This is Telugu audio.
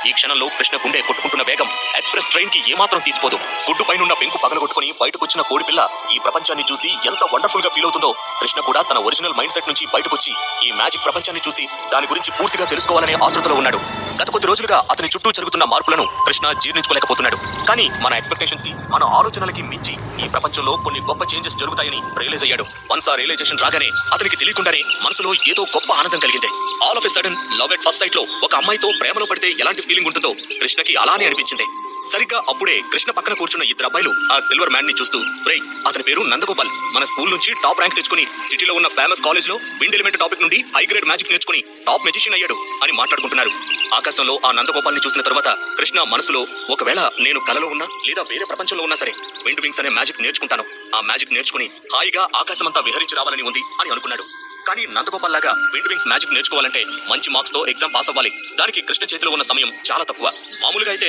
ఈ క్షణంలో కృష్ణ గుండె కొట్టుకుంటున్న వేగం ఎక్స్ప్రెస్ ట్రైన్ కి ఏమాత్రం తీసిపోదు. గుడ్డు పైనున్న పెంకు పగలగొట్టుకుని బయటకొచ్చిన కోడి పిల్ల ఈ ప్రపంచాన్ని చూసి ఎంత వండర్ఫుల్ గా ఫీల్ అవుతుందో, కృష్ణ కూడా తన ఒరిజినల్ మైండ్ సెట్ నుంచి బయటకొచ్చి ఈ మ్యాజిక్ ప్రపంచాన్ని చూసి దాని గురించి పూర్తిగా తెలుసుకోవాలనే ఆతృతలో ఉన్నాడు. గత కొద్ది రోజులుగా అతని చుట్టూ జరుగుతున్న మార్పులను కృష్ణ జీర్ణించుకోలేకపోతున్నాడు. కానీ మన ఎక్స్పెక్టేషన్స్ కి, మన ఆలోచనలకి మించి ఈ ప్రపంచంలో కొన్ని గొప్ప చేంజెస్ జరుగుతాయని రియలైజ్ అయ్యాడు. వన్స్ ఆ రియలైజేషన్ రాగానే అతనికి తెలియకుండానే మనసులో ఏదో గొప్ప ఆనందం కలిగింది. All of a sudden love at first sight లో ఒక అమ్మాయితో ప్రేమలో పడితే ఎలాంటి ఫీలింగ్ ఉంటుందో కృష్ణకి అలానే అనిపించింది. సరిగ్గా అప్పుడే కృష్ణ పక్కన కూర్చున్న ఇద్దరు అబ్బాయిలు ఆ సిల్వర్ మ్యాన్ ని చూస్తూ, రేయ్ అతని పేరు నందగోపాల్, మన స్కూల్ నుంచి టాప్ ర్యాంక్ తెచ్చుకుని సిటీలో ఉన్న ఫేమస్ కాలేజ్ లో విండ్ ఎలిమెంట్ టాపిక్ నుండి హై గ్రేడ్ మ్యాజిక్ నేర్చుకుని టాప్ మెజిషియన్ అయ్యాడు అని మాట్లాడుకుంటున్నారు. ఆకాశంలో ఆ నందగోపాల్ ని చూసిన తర్వాత కృష్ణ మనసులో, ఒకవేళ నేను కలలో ఉన్నా లేదా వేరే ప్రపంచంలో ఉన్నా సరే విండ్ వింగ్స్ అనే మ్యాజిక్ నేర్చుకుంటాను, ఆ మ్యాజిక్ నేర్చుకుని హాయిగా ఆకాశమంతా విహరించి రావాలని ఉంది అని అనుకున్నాడు. కానీ నందగోపాల్ లాగా విండ్ వింగ్స్ మ్యాజిక్ నేర్చుకోవాలంటే మంచి మార్క్స్ తో ఎగ్జామ్ పాస్ అవ్వాలి. దానికి కృష్ణ చేతిలో ఉన్న సమయం చాలా తక్కువ. మామూలుగా అయితే